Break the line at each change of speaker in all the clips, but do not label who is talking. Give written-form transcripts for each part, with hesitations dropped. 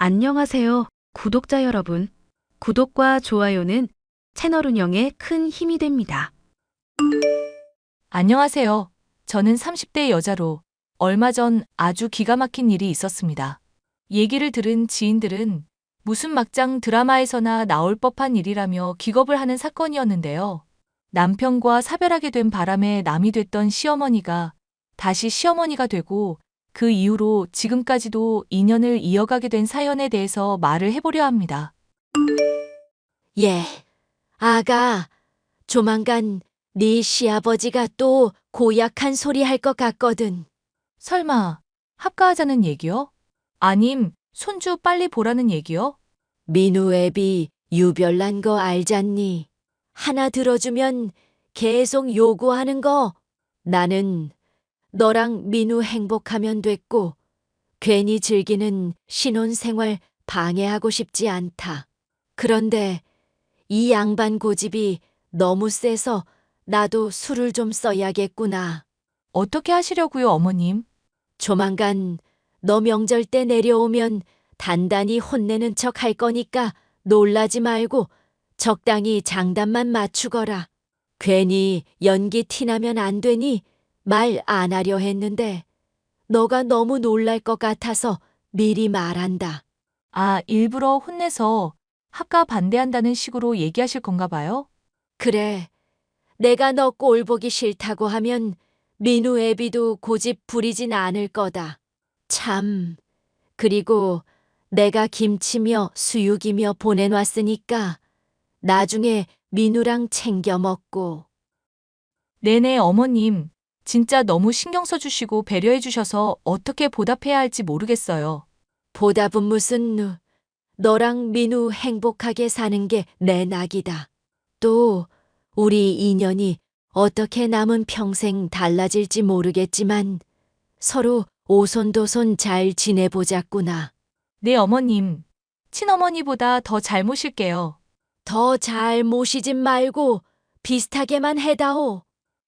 안녕하세요, 구독자 여러분. 구독과 좋아요는 채널 운영에 큰 힘이 됩니다.
안녕하세요. 저는 30대 여자로 얼마 전 아주 기가 막힌 일이 있었습니다. 얘기를 들은 지인들은 무슨 막장 드라마에서나 나올 법한 일이라며 기겁을 하는 사건이었는데요. 남편과 사별하게 된 바람에 남이 됐던 시어머니가 다시 시어머니가 되고 그 이후로 지금까지도 인연을 이어가게 된 사연에 대해서 말을 해보려 합니다.
예, 아가, 조만간 네 시아버지가 또 고약한 소리 할 것 같거든.
설마 합가하자는 얘기요? 아님 손주 빨리 보라는 얘기요?
민우 애비 유별난 거 알잖니? 하나 들어주면 계속 요구하는 거. 나는 너랑 민우 행복하면 됐고, 괜히 즐기는 신혼생활 방해하고 싶지 않다. 그런데 이 양반 고집이 너무 세서 나도 술을 좀 써야겠구나.
어떻게 하시려고요, 어머님?
조만간 너 명절 때 내려오면 단단히 혼내는 척 할 거니까 놀라지 말고 적당히 장단만 맞추거라. 괜히 연기 티나면 안 되니 말 안 하려 했는데 너가 너무 놀랄 것 같아서 미리 말한다.
아, 일부러 혼내서 합가 반대한다는 식으로 얘기하실 건가 봐요?
그래, 내가 너 꼴 보기 싫다고 하면 민우 애비도 고집 부리진 않을 거다. 참, 그리고 내가 김치며 수육이며 보내놨으니까 나중에 민우랑 챙겨 먹고.
네네, 어머님. 진짜 너무 신경 써주시고 배려해 주셔서 어떻게 보답해야 할지 모르겠어요.
보답은 무슨 너랑 민우 행복하게 사는 게 내 낙이다. 또 우리 인연이 어떻게 남은 평생 달라질지 모르겠지만 서로 오손도손 잘 지내보자꾸나.
네, 어머님. 친어머니보다 더 잘 모실게요.
더 잘 모시진 말고 비슷하게만 해다오.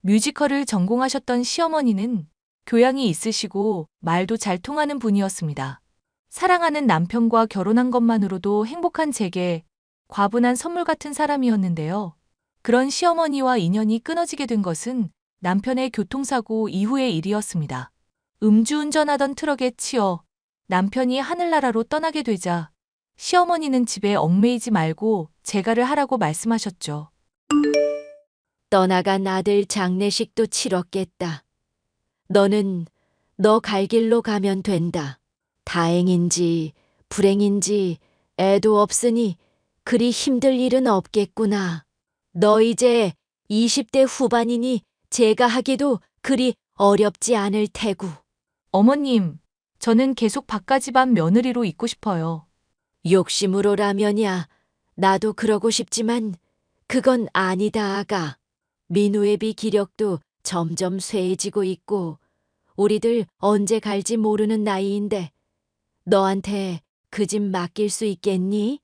뮤지컬을 전공하셨던 시어머니는 교양이 있으시고 말도 잘 통하는 분이었습니다. 사랑하는 남편과 결혼한 것만으로도 행복한 제게 과분한 선물 같은 사람이었는데요. 그런 시어머니와 인연이 끊어지게 된 것은 남편의 교통사고 이후의 일이었습니다. 음주운전하던 트럭에 치여 남편이 하늘나라로 떠나게 되자 시어머니는 집에 얽매이지 말고 재가를 하라고 말씀하셨죠.
떠나간 아들 장례식도 치렀겠다. 너는 너 갈 길로 가면 된다. 다행인지 불행인지 애도 없으니 그리 힘들 일은 없겠구나. 너 이제 20대 후반이니 제가 하기도 그리 어렵지 않을 테고.
어머님, 저는 계속 박가집안 며느리로 있고 싶어요.
욕심으로라면야 나도 그러고 싶지만 그건 아니다, 아가. 민우애비 기력도 점점 쇠해지고 있고 우리들 언제 갈지 모르는 나이인데 너한테 그 집 맡길 수 있겠니?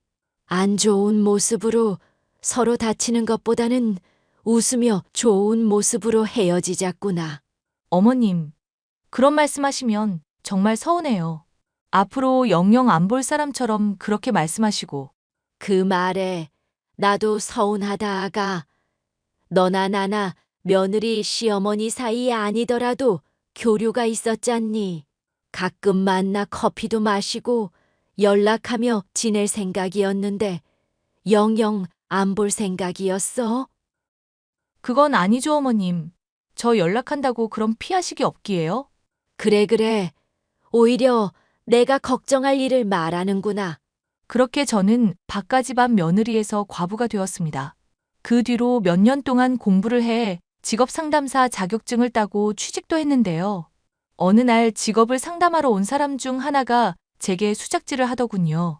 안 좋은 모습으로 서로 다치는 것보다는 웃으며 좋은 모습으로 헤어지자꾸나.
어머님, 그런 말씀하시면 정말 서운해요. 앞으로 영영 안 볼 사람처럼 그렇게 말씀하시고,
그 말에 나도 서운하다, 아가. 너나 나나 며느리 시어머니 사이 아니더라도 교류가 있었잖니. 가끔 만나 커피도 마시고 연락하며 지낼 생각이었는데 영영 안 볼 생각이었어?
그건 아니죠, 어머님. 저 연락한다고 그럼 피하시기 없기에요?
그래. 오히려 내가 걱정할 일을 말하는구나.
그렇게 저는 박가집안 며느리에서 과부가 되었습니다. 그 뒤로 몇 년 동안 공부를 해 직업 상담사 자격증을 따고 취직도 했는데요. 어느 날 직업을 상담하러 온 사람 중 하나가 제게 수작질을 하더군요.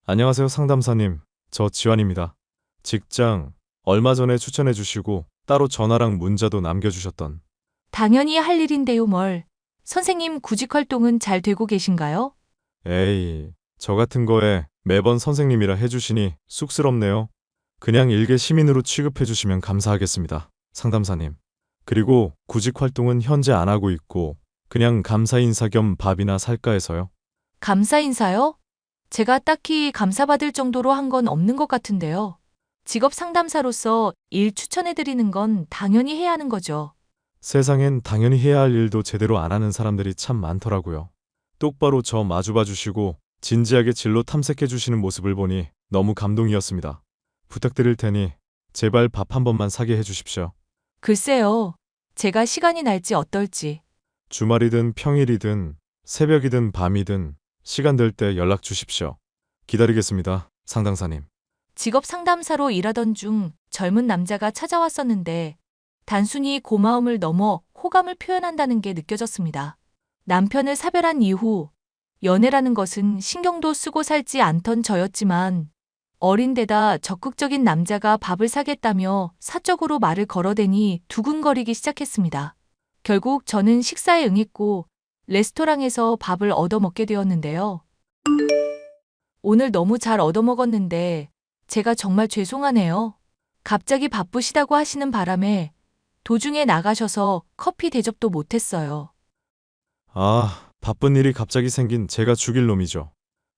안녕하세요, 상담사님. 저 지환입니다. 직장 얼마 전에 추천해 주시고 따로 전화랑 문자도 남겨주셨던.
당연히 할 일인데요, 뭘. 선생님 구직 활동은 잘 되고 계신가요?
에이, 저 같은 거에 매번 선생님이라 해주시니 쑥스럽네요. 그냥 일개 시민으로 취급해 주시면 감사하겠습니다, 상담사님. 그리고 구직 활동은 현재 안 하고 있고 그냥 감사 인사 겸 밥이나 살까 해서요.
감사 인사요? 제가 딱히 감사받을 정도로 한 건 없는 것 같은데요. 직업 상담사로서 일 추천해드리는 건 당연히 해야 하는 거죠.
세상엔 당연히 해야 할 일도 제대로 안 하는 사람들이 참 많더라고요. 똑바로 저 마주봐 주시고 진지하게 진로 탐색해 주시는 모습을 보니 너무 감동이었습니다. 부탁드릴 테니 제발 밥 한 번만 사게 해 주십시오.
글쎄요. 제가 시간이 날지 어떨지.
주말이든 평일이든 새벽이든 밤이든 시간 될 때 연락 주십시오. 기다리겠습니다, 상담사님.
직업 상담사로 일하던 중 젊은 남자가 찾아왔었는데 단순히 고마움을 넘어 호감을 표현한다는 게 느껴졌습니다. 남편을 사별한 이후 연애라는 것은 신경도 쓰고 살지 않던 저였지만 어린 데다 적극적인 남자가 밥을 사겠다며 사적으로 말을 걸어대니 두근거리기 시작했습니다. 결국 저는 식사에 응했고 레스토랑에서 밥을 얻어먹게 되었는데요. 오늘 너무 잘 얻어먹었는데 제가 정말 죄송하네요. 갑자기 바쁘시다고 하시는 바람에 도중에 나가셔서 커피 대접도 못했어요.
아, 바쁜 일이 갑자기 생긴 제가 죽일 놈이죠.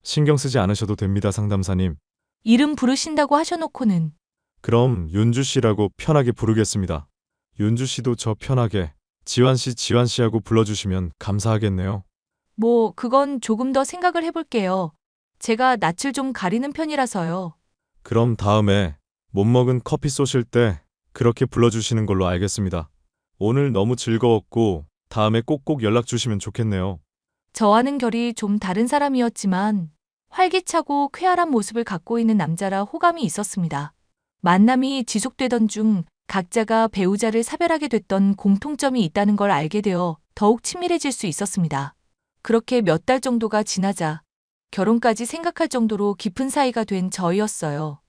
신경 쓰지 않으셔도 됩니다, 상담사님.
이름 부르신다고 하셔놓고는
그럼 윤주 씨라고 편하게 부르겠습니다. 윤주 씨도 저 편하게 지환 씨 하고 불러주시면 감사하겠네요.
뭐 그건 조금 더 생각을 해볼게요. 제가 낯을 좀 가리는 편이라서요.
그럼 다음에 못 먹은 커피 쏘실 때 그렇게 불러주시는 걸로 알겠습니다. 오늘 너무 즐거웠고 다음에 꼭꼭 연락 주시면 좋겠네요.
저와는 결이 좀 다른 사람이었지만 활기차고 쾌활한 모습을 갖고 있는 남자라 호감이 있었습니다. 만남이 지속되던 중 각자가 배우자를 사별하게 됐던 공통점이 있다는 걸 알게 되어 더욱 친밀해질 수 있었습니다. 그렇게 몇 달 정도가 지나자 결혼까지 생각할 정도로 깊은 사이가 된 저희였어요.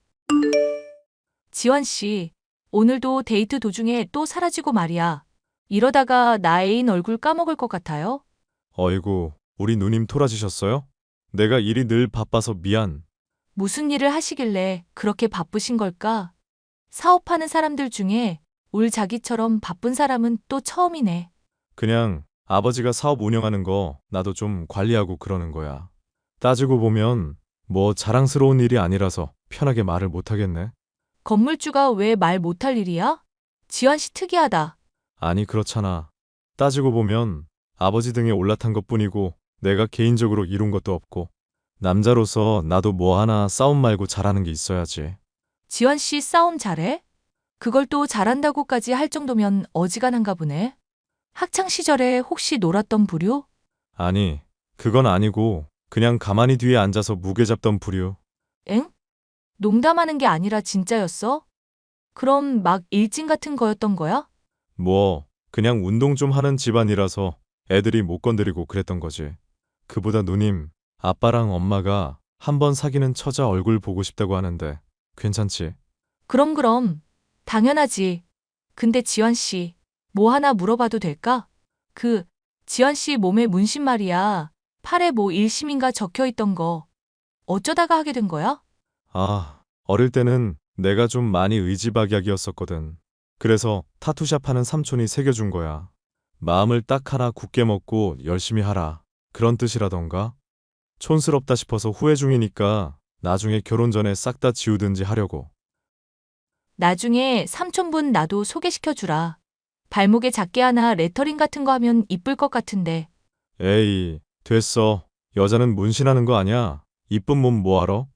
지환 씨, 오늘도 데이트 도중에 또 사라지고 말이야. 이러다가 나 애인 얼굴 까먹을 것 같아요?
어이구, 우리 누님 토라지셨어요? 내가 일이 늘 바빠서 미안.
무슨 일을 하시길래 그렇게 바쁘신 걸까? 사업하는 사람들 중에 울 자기처럼 바쁜 사람은 또 처음이네.
그냥 아버지가 사업 운영하는 거 나도 좀 관리하고 그러는 거야. 따지고 보면 뭐 자랑스러운 일이 아니라서 편하게 말을 못하겠네.
건물주가 왜 말 못할 일이야? 지환 씨 특이하다.
아니 그렇잖아. 따지고 보면 아버지 등에 올라탄 것뿐이고 내가 개인적으로 이룬 것도 없고 남자로서 나도 뭐 하나 싸움 말고 잘하는 게 있어야지.
지환 씨 싸움 잘해? 그걸 또 잘한다고까지 할 정도면 어지간한가 보네. 학창 시절에 혹시 놀았던 부류?
아니 그건 아니고 그냥 가만히 뒤에 앉아서 무게 잡던 부류.
엥? 농담하는 게 아니라 진짜였어? 그럼 막 일진 같은 거였던 거야?
뭐 그냥 운동 좀 하는 집안이라서 애들이 못 건드리고 그랬던 거지. 그보다 누님, 아빠랑 엄마가 한번 사귀는 처자 얼굴 보고 싶다고 하는데 괜찮지?
그럼. 당연하지. 근데 지환 씨, 뭐 하나 물어봐도 될까? 지환 씨 몸에 문신 말이야. 팔에 뭐 일심인가 적혀 있던 거. 어쩌다가 하게 된 거야?
아, 어릴 때는 내가 좀 많이 의지박약이었었거든. 그래서 타투샵 하는 삼촌이 새겨준 거야. 마음을 딱 하나 굳게 먹고 열심히 하라. 그런 뜻이라던가? 촌스럽다 싶어서 후회 중이니까 나중에 결혼 전에 싹 다 지우든지 하려고.
나중에 삼촌분 나도 소개시켜 주라. 발목에 작게 하나 레터링 같은 거 하면 이쁠 것 같은데.
에이, 됐어. 여자는 문신하는 거 아니야. 이쁜 몸 뭐하러?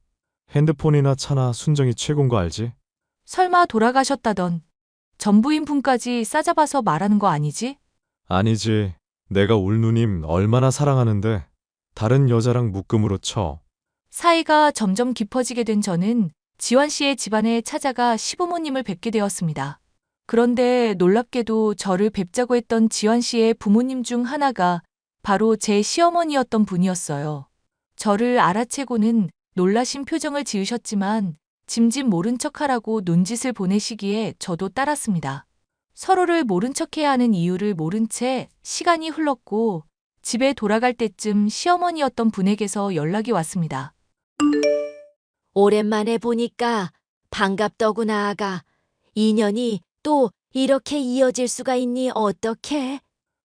핸드폰이나 차나 순정이 최고인 거 알지?
설마 돌아가셨다던 전부인 분까지 싸잡아서 말하는 거 아니지?
아니지. 내가 울 누님 얼마나 사랑하는데 다른 여자랑 묶음으로 쳐.
사이가 점점 깊어지게 된 저는 지환 씨의 집안에 찾아가 시부모님을 뵙게 되었습니다. 그런데 놀랍게도 저를 뵙자고 했던 지환 씨의 부모님 중 하나가 바로 제 시어머니였던 분이었어요. 저를 알아채고는 놀라신 표정을 지으셨지만 짐짓 모른 척하라고 눈짓을 보내시기에 저도 따랐습니다. 서로를 모른 척해야 하는 이유를 모른 채 시간이 흘렀고 집에 돌아갈 때쯤 시어머니였던 분에게서 연락이 왔습니다.
오랜만에 보니까 반갑더구나, 아가. 인연이 또 이렇게 이어질 수가 있니 어떡해?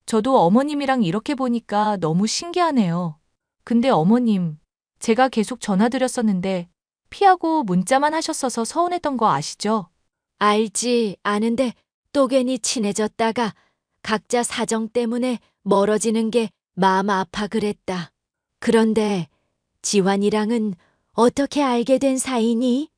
저도 어머님이랑 이렇게 보니까 너무 신기하네요. 근데 어머님, 제가 계속 전화드렸었는데 피하고 문자만 하셨어서 서운했던 거 아시죠?
알지, 아는데 또 괜히 친해졌다가 각자 사정 때문에 멀어지는 게 마음 아파 그랬다. 그런데 지환이랑은 어떻게 알게 된 사이니?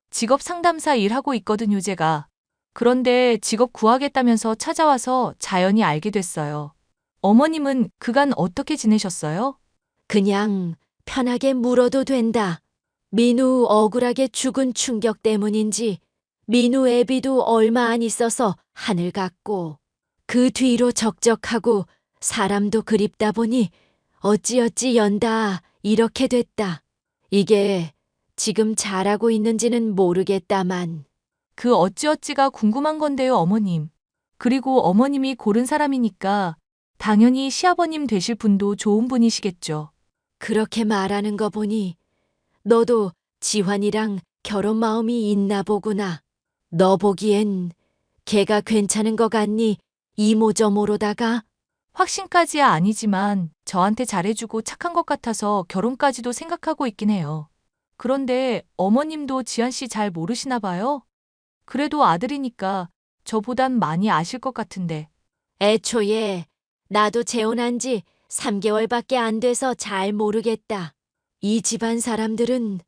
직업 상담사 일하고 있거든요, 제가. 그런데 직업 구하겠다면서 찾아와서 자연히 알게 됐어요. 어머님은 그간 어떻게 지내셨어요?
그냥 편하게 물어도 된다. 민우 억울하게 죽은 충격 때문인지 민우 애비도 얼마 안 있어서 하늘 갔고 그 뒤로 적적하고 사람도 그립다 보니 어찌어찌 연다 이렇게 됐다. 이게 지금 잘하고 있는지는 모르겠다만
그 어찌어찌가 궁금한 건데요, 어머님. 그리고 어머님이 고른 사람이니까 당연히 시아버님 되실 분도 좋은 분이시겠죠.
그렇게 말하는 거 보니 너도 지환이랑 결혼 마음이 있나 보구나. 너 보기엔 걔가 괜찮은 거 같니? 이모저모로다가
확신까지야 아니지만 저한테 잘해주고 착한 것 같아서 결혼까지도 생각하고 있긴 해요. 그런데 어머님도 지한 씨 잘 모르시나 봐요? 그래도 아들이니까 저보단 많이 아실 것 같은데.
애초에 나도 재혼한 지 3개월밖에 안 돼서 잘 모르겠다. 이 집안 사람들은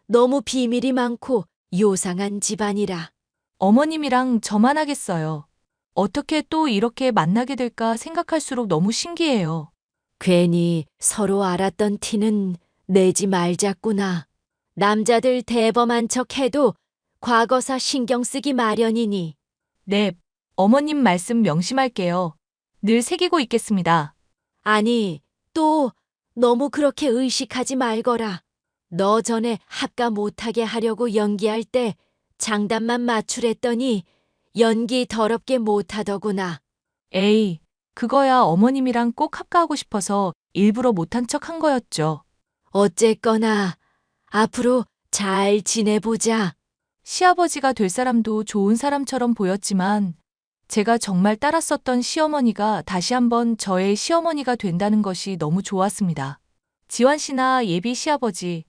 너무 비밀이 많고 요상한 집안이라.
어머님이랑 저만 하겠어요. 어떻게 또 이렇게 만나게 될까 생각할수록 너무 신기해요.
괜히 서로 알았던 티는 내지 말자꾸나. 남자들 대범한 척 해도 과거사 신경 쓰기 마련이니.
네, 어머님 말씀 명심할게요. 늘 새기고 있겠습니다.
아니, 또 너무 그렇게 의식하지 말거라. 너 전에 합가 못하게 하려고 연기할 때 장단만 맞추랬더니 연기 더럽게 못하더구나.
에이, 그거야 어머님이랑 꼭 합가하고 싶어서 일부러 못한 척 한 거였죠.
어쨌거나 앞으로 잘 지내보자.
시아버지가 될 사람도 좋은 사람처럼 보였지만 제가 정말 따랐었던 시어머니가 다시 한번 저의 시어머니가 된다는 것이 너무 좋았습니다. 지환 씨나 예비 시아버지,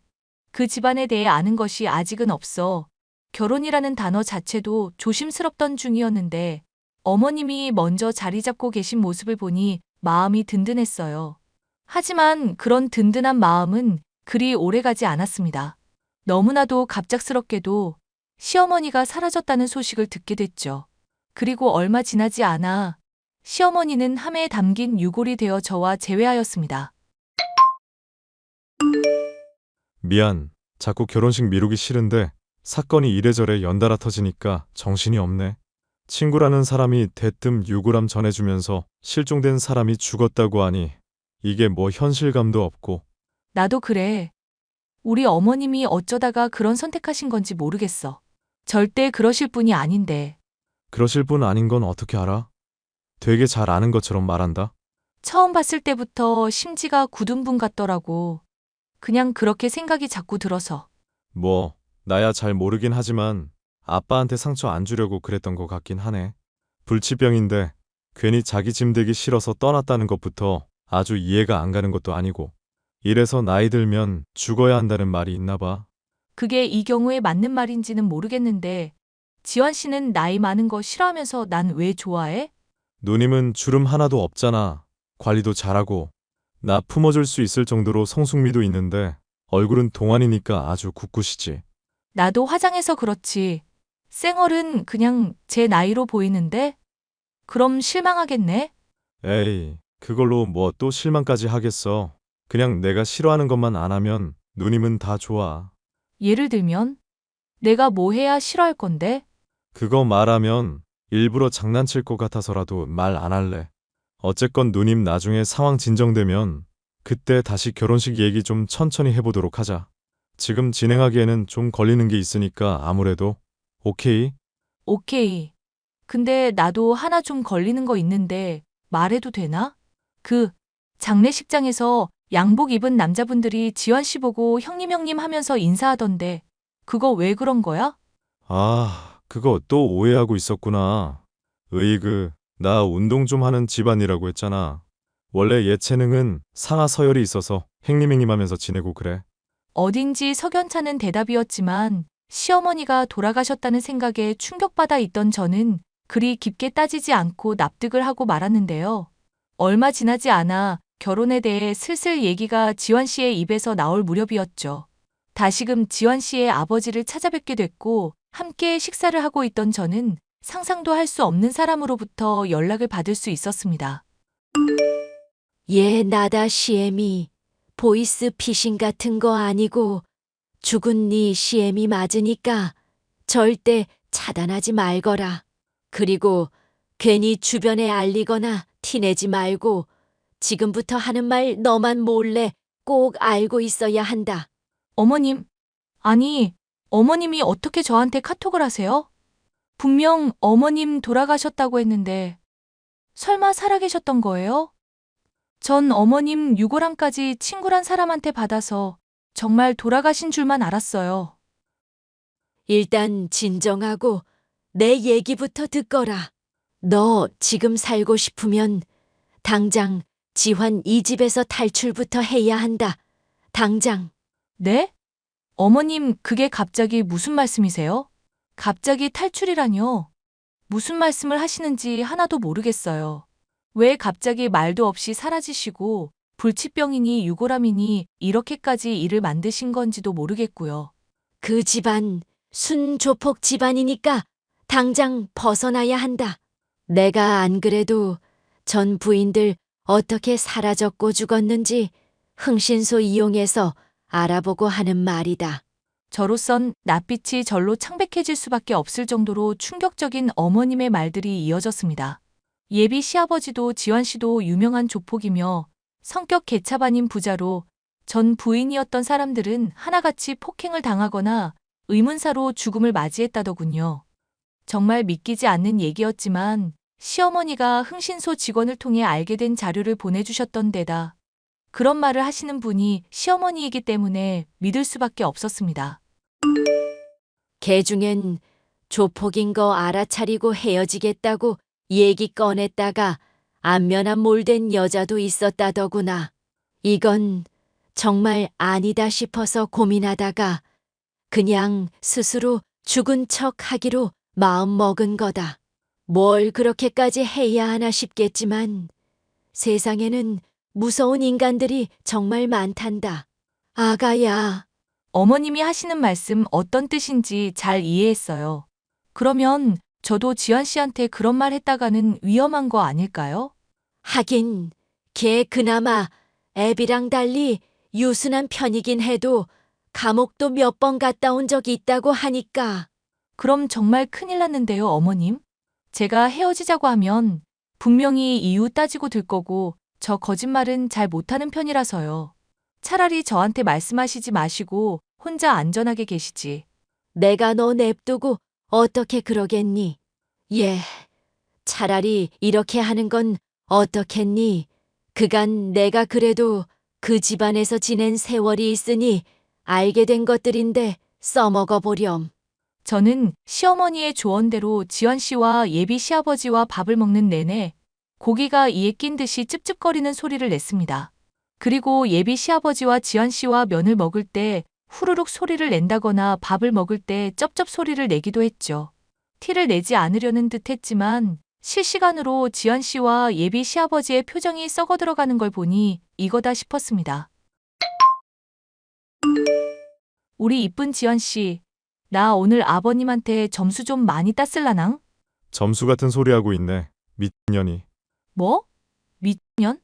그 집안에 대해 아는 것이 아직은 없어 결혼이라는 단어 자체도 조심스럽던 중이었는데 어머님이 먼저 자리 잡고 계신 모습을 보니 마음이 든든했어요. 하지만 그런 든든한 마음은 그리 오래가지 않았습니다. 너무나도 갑작스럽게도 시어머니가 사라졌다는 소식을 듣게 됐죠. 그리고 얼마 지나지 않아 시어머니는 함에 담긴 유골이 되어 저와 재회하였습니다.
미안. 자꾸 결혼식 미루기 싫은데 사건이 이래저래 연달아 터지니까 정신이 없네. 친구라는 사람이 대뜸 유골함 전해주면서 실종된 사람이 죽었다고 하니 이게 뭐 현실감도 없고.
나도 그래. 우리 어머님이 어쩌다가 그런 선택하신 건지 모르겠어. 절대 그러실 분이 아닌데.
그러실 분 아닌 건 어떻게 알아? 되게 잘 아는 것처럼 말한다.
처음 봤을 때부터 심지가 굳은 분 같더라고. 그냥 그렇게 생각이 자꾸 들어서.
뭐 나야 잘 모르긴 하지만 아빠한테 상처 안 주려고 그랬던 것 같긴 하네. 불치병인데 괜히 자기 짐 되기 싫어서 떠났다는 것부터 아주 이해가 안 가는 것도 아니고. 이래서 나이 들면 죽어야 한다는 말이 있나 봐.
그게 이 경우에 맞는 말인지는 모르겠는데 지환 씨는 나이 많은 거 싫어하면서 난 왜 좋아해?
누님은 주름 하나도 없잖아. 관리도 잘하고. 나 품어줄 수 있을 정도로 성숙미도 있는데 얼굴은 동안이니까 아주 굳굿이지.
나도 화장해서 그렇지. 쌩얼은 그냥 제 나이로 보이는데? 그럼 실망하겠네?
에이, 그걸로 뭐 또 실망까지 하겠어. 그냥 내가 싫어하는 것만 안 하면 누님은 다 좋아.
예를 들면? 내가 뭐 해야 싫어할 건데?
그거 말하면 일부러 장난칠 것 같아서라도 말 안 할래. 어쨌건 누님 나중에 상황 진정되면 그때 다시 결혼식 얘기 좀 천천히 해보도록 하자. 지금 진행하기에는 좀 걸리는 게 있으니까 아무래도. 오케이?
오케이. 근데 나도 하나 좀 걸리는 거 있는데 말해도 되나? 그 장례식장에서 양복 입은 남자분들이 지환 씨 보고 형님 하면서 인사하던데 그거 왜 그런 거야?
아, 그거 또 오해하고 있었구나. 으이그, 나 운동 좀 하는 집안이라고 했잖아. 원래 예체능은 상하 서열이 있어서 행림행림하면서 지내고 그래.
어딘지 석연찮은 대답이었지만 시어머니가 돌아가셨다는 생각에 충격받아 있던 저는 그리 깊게 따지지 않고 납득을 하고 말았는데요. 얼마 지나지 않아 결혼에 대해 슬슬 얘기가 지환 씨의 입에서 나올 무렵이었죠. 다시금 지환 씨의 아버지를 찾아뵙게 됐고 함께 식사를 하고 있던 저는 상상도 할 수 없는 사람으로부터 연락을 받을 수 있었습니다.
얘 나다 시엠이 보이스 피싱 같은 거 아니고 죽은 네 시엠이 맞으니까 절대 차단하지 말거라. 그리고 괜히 주변에 알리거나 티내지 말고 지금부터 하는 말 너만 몰래 꼭 알고 있어야 한다.
어머님, 아니, 어머님이 어떻게 저한테 카톡을 하세요? 분명 어머님 돌아가셨다고 했는데 설마 살아계셨던 거예요? 전 어머님 유골함까지 친구란 사람한테 받아서 정말 돌아가신 줄만 알았어요.
일단 진정하고 내 얘기부터 듣거라. 너 지금 살고 싶으면 당장 지환 이 집에서 탈출부터 해야 한다. 당장.
네? 어머님, 그게 갑자기 무슨 말씀이세요? 갑자기 탈출이라뇨? 무슨 말씀을 하시는지 하나도 모르겠어요. 왜 갑자기 말도 없이 사라지시고 불치병이니 유골함이니 이렇게까지 일을 만드신 건지도 모르겠고요.
그 집안 순조폭 집안이니까 당장 벗어나야 한다. 내가 안 그래도 전 부인들 어떻게 사라졌고 죽었는지 흥신소 이용해서 알아보고 하는 말이다.
저로선 낯빛이 절로 창백해질 수밖에 없을 정도로 충격적인 어머님의 말들이 이어졌습니다. 예비 시아버지도 지환 씨도 유명한 조폭이며 성격 개차반인 부자로 전 부인이었던 사람들은 하나같이 폭행을 당하거나 의문사로 죽음을 맞이했다더군요. 정말 믿기지 않는 얘기였지만 시어머니가 흥신소 직원을 통해 알게 된 자료를 보내주셨던 데다 그런 말을 하시는 분이 시어머니이기 때문에 믿을 수밖에 없었습니다.
걔 중엔 조폭인 거 알아차리고 헤어지겠다고 얘기 꺼냈다가 안면한 몰된 여자도 있었다더구나. 이건 정말 아니다 싶어서 고민하다가 그냥 스스로 죽은 척 하기로 마음 먹은 거다. 뭘 그렇게까지 해야 하나 싶겠지만 세상에는 무서운 인간들이 정말 많단다. 아가야.
어머님이 하시는 말씀 어떤 뜻인지 잘 이해했어요. 그러면 저도 지환 씨한테 그런 말 했다가는 위험한 거 아닐까요?
하긴 걔 그나마 애비랑 달리 유순한 편이긴 해도 감옥도 몇 번 갔다 온 적이 있다고 하니까.
그럼 정말 큰일 났는데요, 어머님. 제가 헤어지자고 하면 분명히 이유 따지고 들 거고 저 거짓말은 잘 못하는 편이라서요. 차라리 저한테 말씀하시지 마시고 혼자 안전하게 계시지.
내가 너 냅두고 어떻게 그러겠니? 예, 차라리 이렇게 하는 건 어떻겠니? 그간 내가 그래도 그 집안에서 지낸 세월이 있으니 알게 된 것들인데 써먹어 보렴.
저는 시어머니의 조언대로 지환 씨와 예비 시아버지와 밥을 먹는 내내 고기가 이에 낀 듯이 찝찝거리는 소리를 냈습니다. 그리고 예비 시아버지와 지환 씨와 면을 먹을 때 후루룩 소리를 낸다거나 밥을 먹을 때 쩝쩝 소리를 내기도 했죠. 티를 내지 않으려는 듯 했지만 실시간으로 지환 씨와 예비 시아버지의 표정이 썩어 들어가는 걸 보니 이거다 싶었습니다. 우리 이쁜 지환 씨, 나 오늘 아버님한테 점수 좀 많이 땄을라낭?
점수 같은 소리 하고 있네. 미친년이.
뭐? 미년?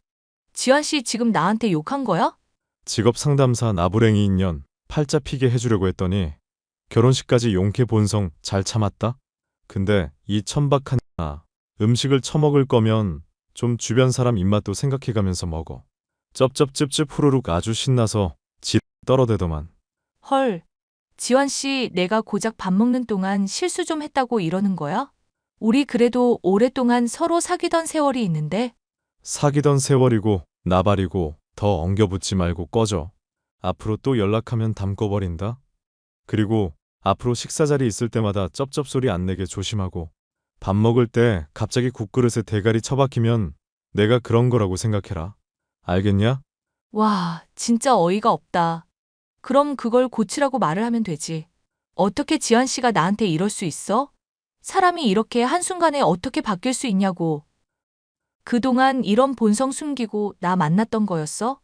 지환 씨 지금 나한테 욕한 거야?
직업 상담사 나부랭이 인연 팔자 피게 해주려고 했더니 결혼식까지 용케 본성 잘 참았다? 근데 이 천박한 음식을 처먹을 거면 좀 주변 사람 입맛도 생각해가면서 먹어. 쩝쩝찝찝 후루룩 아주 신나서 지 떨어대더만.
헐, 지환 씨 내가 고작 밥 먹는 동안 실수 좀 했다고 이러는 거야? 우리 그래도 오랫동안 서로 사귀던 세월이 있는데?
사귀던 세월이고 나발이고 더 엉겨붙지 말고 꺼져. 앞으로 또 연락하면 담궈버린다. 그리고 앞으로 식사 자리 있을 때마다 쩝쩝 소리 안 내게 조심하고 밥 먹을 때 갑자기 국그릇에 대가리 처박히면 내가 그런 거라고 생각해라. 알겠냐?
와, 진짜 어이가 없다. 그럼 그걸 고치라고 말을 하면 되지. 어떻게 지환 씨가 나한테 이럴 수 있어? 사람이 이렇게 한순간에 어떻게 바뀔 수 있냐고. 그동안 이런 본성 숨기고 나 만났던 거였어?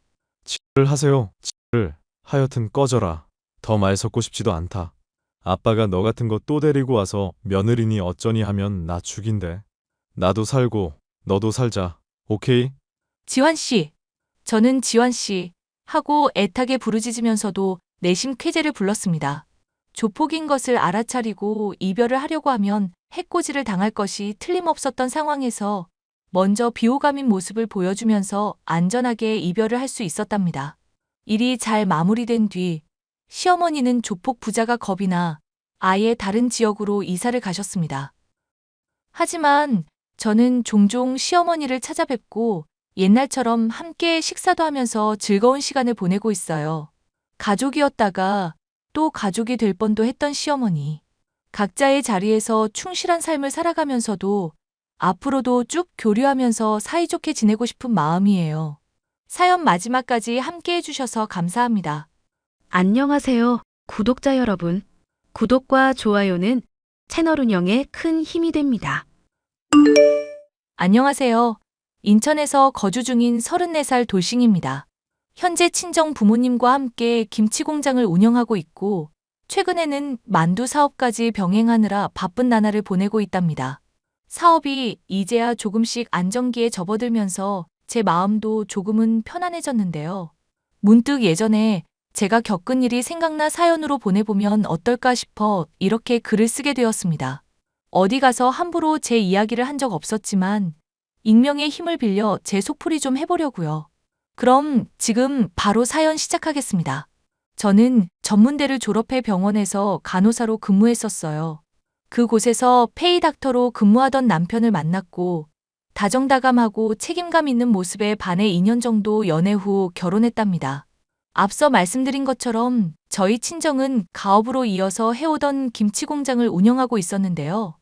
를 하세요. 를. 하여튼 꺼져라. 더 말 섞고 싶지도 않다. 아빠가 너 같은 거 또 데리고 와서 며느리니 어쩌니 하면 나 죽인대. 나도 살고 너도 살자. 오케이?
지환 씨. 저는 지환 씨. 하고 애타게 부르짖으면서도 내심 쾌재를 불렀습니다. 조폭인 것을 알아차리고 이별을 하려고 하면 해코지를 당할 것이 틀림없었던 상황에서 먼저 비호감인 모습을 보여주면서 안전하게 이별을 할 수 있었답니다. 일이 잘 마무리된 뒤 시어머니는 조폭 부자가 겁이 나 아예 다른 지역으로 이사를 가셨습니다. 하지만 저는 종종 시어머니를 찾아뵙고 옛날처럼 함께 식사도 하면서 즐거운 시간을 보내고 있어요. 가족이었다가 또 가족이 될 뻔도 했던 시어머니. 각자의 자리에서 충실한 삶을 살아가면서도 앞으로도 쭉 교류하면서 사이좋게 지내고 싶은 마음이에요. 사연 마지막까지 함께 해주셔서 감사합니다.
안녕하세요, 구독자 여러분. 구독과 좋아요는 채널 운영에 큰 힘이 됩니다.
안녕하세요. 인천에서 거주 중인 34살 돌싱입니다. 현재 친정 부모님과 함께 김치 공장을 운영하고 있고 최근에는 만두 사업까지 병행하느라 바쁜 나날을 보내고 있답니다. 사업이 이제야 조금씩 안정기에 접어들면서 제 마음도 조금은 편안해졌는데요. 문득 예전에 제가 겪은 일이 생각나 사연으로 보내보면 어떨까 싶어 이렇게 글을 쓰게 되었습니다. 어디 가서 함부로 제 이야기를 한 적 없었지만 익명의 힘을 빌려 제 속풀이 좀 해보려고요. 그럼 지금 바로 사연 시작하겠습니다. 저는 전문대를 졸업해 병원에서 간호사로 근무했었어요. 그곳에서 페이닥터로 근무하던 남편을 만났고 다정다감하고 책임감 있는 모습에 반해 2년 정도 연애 후 결혼했답니다. 앞서 말씀드린 것처럼 저희 친정은 가업으로 이어서 해오던 김치 공장을 운영하고 있었는데요.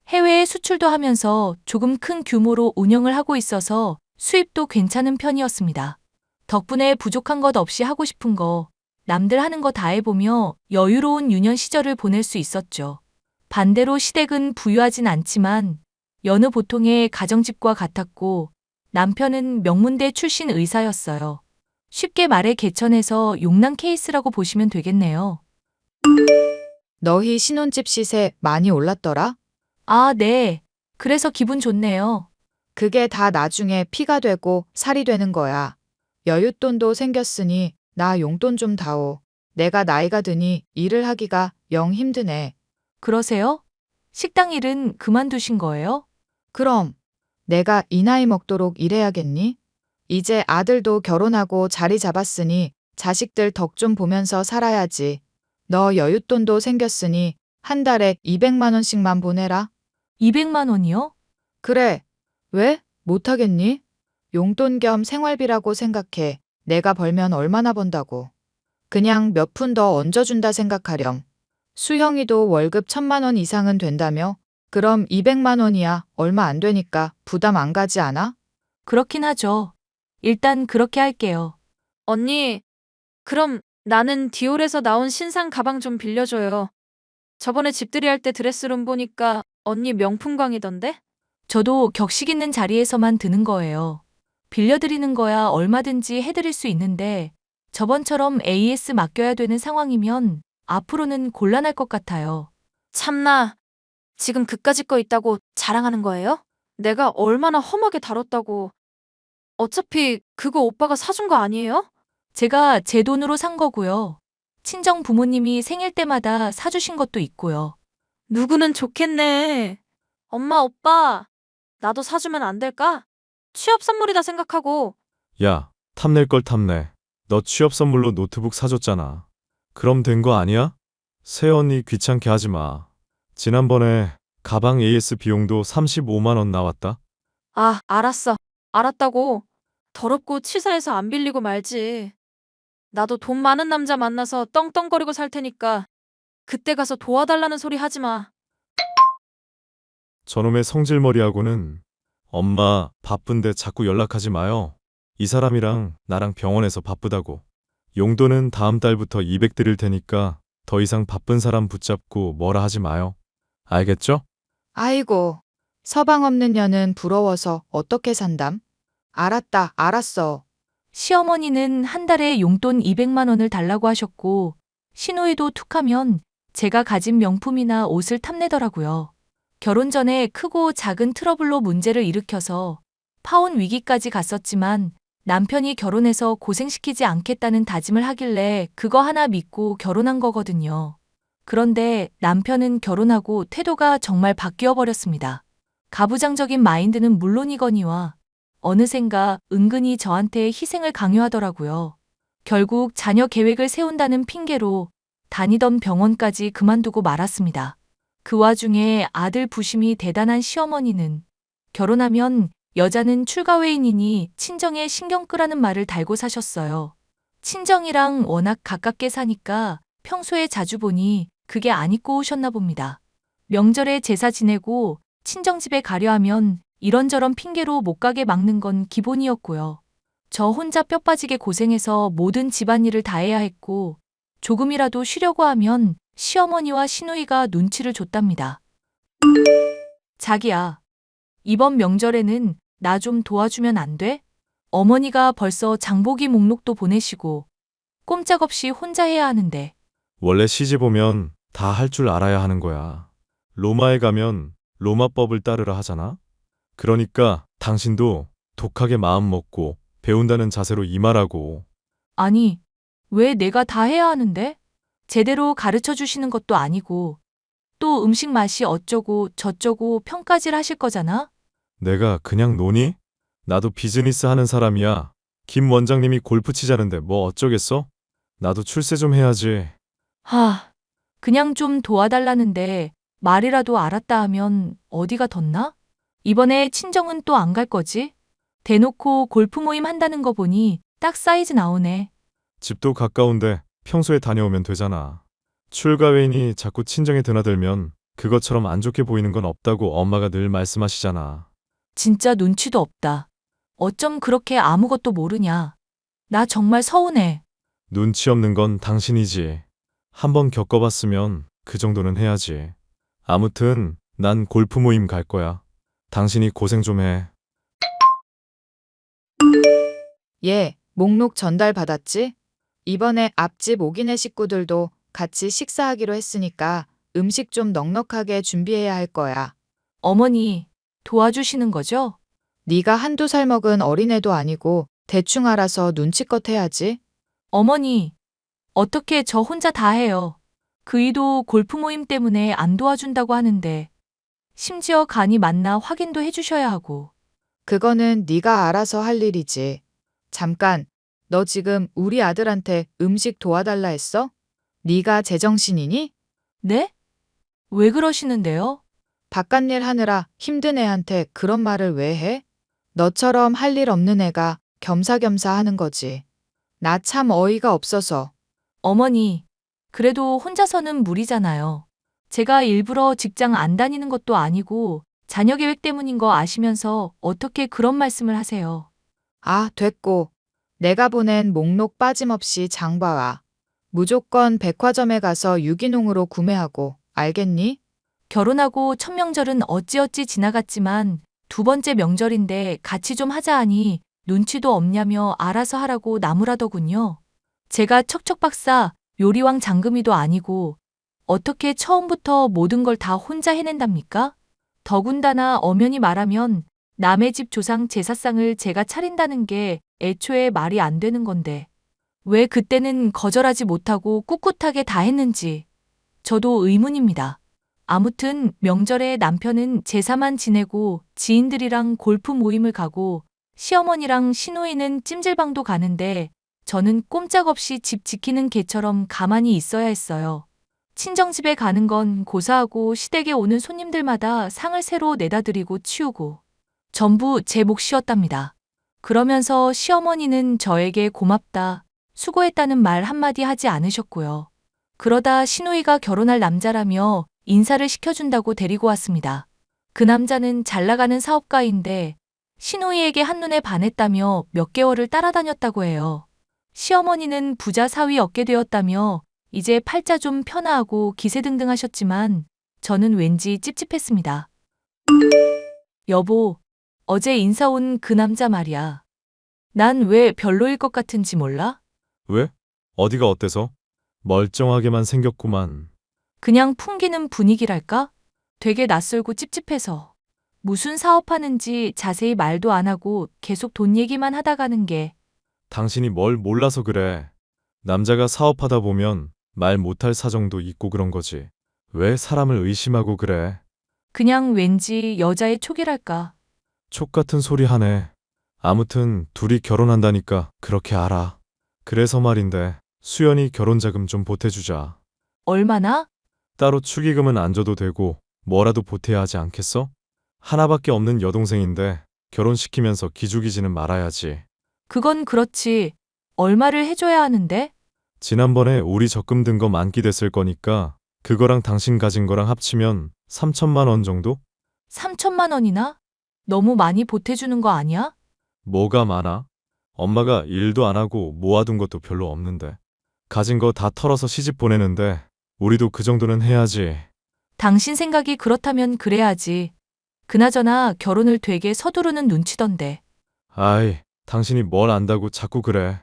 해외에 수출도 하면서 조금 큰 규모로 운영을 하고 있어서 수입도 괜찮은 편이었습니다. 덕분에 부족한 것 없이 하고 싶은 거, 남들 하는 거 다 해보며 여유로운 유년 시절을 보낼 수 있었죠. 반대로 시댁은 부유하진 않지만 여느 보통의 가정집과 같았고 남편은 명문대 출신 의사였어요. 쉽게 말해 개천에서 용난 케이스라고 보시면 되겠네요.
너희 신혼집 시세 많이 올랐더라?
아, 네. 그래서 기분 좋네요.
그게 다 나중에 피가 되고 살이 되는 거야. 여윳돈도 생겼으니 나 용돈 좀 다오. 내가 나이가 드니 일을 하기가 영 힘드네.
그러세요? 식당 일은 그만두신 거예요?
그럼 내가 이 나이 먹도록 일해야겠니? 이제 아들도 결혼하고 자리 잡았으니 자식들 덕 좀 보면서 살아야지. 너 여윳돈도 생겼으니 한 달에 200만 원씩만 보내라.
200만 원이요?
그래. 왜? 못하겠니? 용돈 겸 생활비라고 생각해. 내가 벌면 얼마나 번다고. 그냥 몇 푼 더 얹어준다 생각하렴. 수형이도 월급 1,000만 원 이상은 된다며? 그럼 200만 원이야. 얼마 안 되니까 부담 안 가지 않아?
그렇긴 하죠. 일단 그렇게 할게요.
언니, 그럼 나는 디올에서 나온 신상 가방 좀 빌려줘요. 저번에 집들이 할 때 드레스룸 보니까 언니 명품광이던데?
저도 격식 있는 자리에서만 드는 거예요. 빌려드리는 거야 얼마든지 해드릴 수 있는데 저번처럼 AS 맡겨야 되는 상황이면 앞으로는 곤란할 것 같아요.
참나, 지금 그까짓 거 있다고 자랑하는 거예요? 내가 얼마나 험하게 다뤘다고. 어차피 그거 오빠가 사준 거 아니에요?
제가 제 돈으로 산 거고요. 친정 부모님이 생일 때마다 사주신 것도 있고요.
누구는 좋겠네. 엄마, 오빠, 나도 사주면 안 될까? 취업 선물이다 생각하고.
야, 탐낼 걸 탐내. 너 취업 선물로 노트북 사줬잖아. 그럼 된 거 아니야? 새언니 귀찮게 하지 마. 지난번에 가방 AS 비용도 35만 원 나왔다.
아, 알았어. 알았다고. 더럽고 치사해서 안 빌리고 말지. 나도 돈 많은 남자 만나서 떵떵거리고 살 테니까 그때 가서 도와달라는 소리 하지 마.
저놈의 성질머리하고는 엄마 바쁜데 자꾸 연락하지 마요. 이 사람이랑 나랑 병원에서 바쁘다고. 용돈은 다음 달부터 200 드릴 테니까 더 이상 바쁜 사람 붙잡고 뭐라 하지 마요. 알겠죠?
아이고, 서방 없는 년은 부러워서 어떻게 산담? 알았다, 알았어.
시어머니는 한 달에 용돈 200만 원을 달라고 하셨고, 시누이도 툭하면 제가 가진 명품이나 옷을 탐내더라고요. 결혼 전에 크고 작은 트러블로 문제를 일으켜서 파혼 위기까지 갔었지만 남편이 결혼해서 고생시키지 않겠다는 다짐을 하길래 그거 하나 믿고 결혼한 거거든요. 그런데 남편은 결혼하고 태도가 정말 바뀌어 버렸습니다. 가부장적인 마인드는 물론이거니와 어느샌가 은근히 저한테 희생을 강요하더라고요. 결국 자녀 계획을 세운다는 핑계로 다니던 병원까지 그만두고 말았습니다. 그 와중에 아들 부심이 대단한 시어머니는 결혼하면 여자는 출가회인이니 친정에 신경 끄라는 말을 달고 사셨어요. 친정이랑 워낙 가깝게 사니까 평소에 자주 보니 그게 안 잊고 오셨나 봅니다. 명절에 제사 지내고 친정집에 가려 하면 이런저런 핑계로 못 가게 막는 건 기본이었고요. 저 혼자 뼈 빠지게 고생해서 모든 집안일을 다 해야 했고 조금이라도 쉬려고 하면 시어머니와 시누이가 눈치를 줬답니다. 자기야, 이번 명절에는 나 좀 도와주면 안 돼? 어머니가 벌써 장보기 목록도 보내시고 꼼짝없이 혼자 해야 하는데.
원래 시집 오면 다 할 줄 알아야 하는 거야. 로마에 가면 로마법을 따르라 하잖아? 그러니까 당신도 독하게 마음 먹고 배운다는 자세로 임하라고.
아니, 왜 내가 다 해야 하는데? 제대로 가르쳐 주시는 것도 아니고 또 음식 맛이 어쩌고 저쩌고 평가질 하실 거잖아?
내가 그냥 노니? 나도 비즈니스 하는 사람이야. 김 원장님이 골프 치자는데 뭐 어쩌겠어? 나도 출세 좀 해야지.
그냥 좀 도와달라는데 말이라도 알았다 하면 어디가 덧나? 이번에 친정은 또 안 갈 거지? 대놓고 골프 모임 한다는 거 보니 딱 사이즈 나오네.
집도 가까운데 평소에 다녀오면 되잖아. 출가회인이 자꾸 친정에 드나들면 그것처럼 안 좋게 보이는 건 없다고 엄마가 늘 말씀하시잖아.
진짜 눈치도 없다. 어쩜 그렇게 아무것도 모르냐. 나 정말 서운해.
눈치 없는 건 당신이지. 한번 겪어봤으면 그 정도는 해야지. 아무튼 난 골프 모임 갈 거야. 당신이 고생 좀 해.
예, 목록 전달 받았지? 이번에 앞집 오기네 식구들도 같이 식사하기로 했으니까 음식 좀 넉넉하게 준비해야 할 거야.
어머니, 도와주시는 거죠?
네가 한두 살 먹은 어린애도 아니고 대충 알아서 눈치껏 해야지.
어머니, 어떻게 저 혼자 다 해요? 그이도 골프 모임 때문에 안 도와준다고 하는데 심지어 간이 맞나 확인도 해주셔야 하고.
그거는 네가 알아서 할 일이지. 잠깐, 너 지금 우리 아들한테 음식 도와달라 했어? 네가 제정신이니?
네? 왜 그러시는데요?
바깥일 하느라 힘든 애한테 그런 말을 왜 해? 너처럼 할 일 없는 애가 겸사겸사 하는 거지. 나 참 어이가 없어서.
어머니, 그래도 혼자서는 무리잖아요. 제가 일부러 직장 안 다니는 것도 아니고 자녀 계획 때문인 거 아시면서 어떻게 그런 말씀을 하세요?
아, 됐고. 내가 보낸 목록 빠짐없이 장 봐와. 무조건 백화점에 가서 유기농으로 구매하고, 알겠니?
결혼하고 첫 명절은 어찌어찌 지나갔지만 두 번째 명절인데 같이 좀 하자 하니 눈치도 없냐며 알아서 하라고 나무라더군요. 제가 척척박사 요리왕 장금이도 아니고 어떻게 처음부터 모든 걸 다 혼자 해낸답니까? 더군다나 엄연히 말하면 남의 집 조상 제사상을 제가 차린다는 게 애초에 말이 안 되는 건데 왜 그때는 거절하지 못하고 꿋꿋하게 다 했는지 저도 의문입니다. 아무튼 명절에 남편은 제사만 지내고 지인들이랑 골프 모임을 가고 시어머니랑 시누이는 찜질방도 가는데 저는 꼼짝없이 집 지키는 개처럼 가만히 있어야 했어요. 친정집에 가는 건 고사하고 시댁에 오는 손님들마다 상을 새로 내다 드리고 치우고 전부 제 몫이었답니다. 그러면서 시어머니는 저에게 고맙다, 수고했다는 말 한마디 하지 않으셨고요. 그러다 시누이가 결혼할 남자라며 인사를 시켜준다고 데리고 왔습니다. 그 남자는 잘 나가는 사업가인데 신우이에게 한눈에 반했다며 몇 개월을 따라다녔다고 해요. 시어머니는 부자 사위 얻게 되었다며 이제 팔자 좀 편하고 기세등등하셨지만 저는 왠지 찝찝했습니다. 여보, 어제 인사 온 그 남자 말이야. 난 왜 별로일 것 같은지 몰라?
왜? 어디가 어때서? 멀쩡하게만 생겼구만.
그냥 풍기는 분위기랄까? 되게 낯설고 찝찝해서. 무슨 사업하는지 자세히 말도 안 하고 계속 돈 얘기만 하다 가는 게.
당신이 뭘 몰라서 그래. 남자가 사업하다 보면 말 못할 사정도 있고 그런 거지. 왜 사람을 의심하고 그래?
그냥 왠지 여자의 촉이랄까.
촉 같은 소리 하네. 아무튼 둘이 결혼한다니까 그렇게 알아. 그래서 말인데 수연이 결혼자금 좀 보태주자.
얼마나?
따로 축의금은 안 줘도 되고 뭐라도 보태야 하지 않겠어? 하나밖에 없는 여동생인데 결혼시키면서 기죽이지는 말아야지.
그건 그렇지. 얼마를 해줘야 하는데?
지난번에 우리 적금 든 거 만기됐을 거니까 그거랑 당신 가진 거랑 합치면 3천만 원 정도?
3천만 원이나? 너무 많이 보태주는 거 아니야?
뭐가 많아? 엄마가 일도 안 하고 모아둔 것도 별로 없는데. 가진 거 다 털어서 시집 보내는데 우리도 그 정도는 해야지.
당신 생각이 그렇다면 그래야지. 그나저나 결혼을 되게 서두르는 눈치던데.
아이, 당신이 뭘 안다고 자꾸 그래.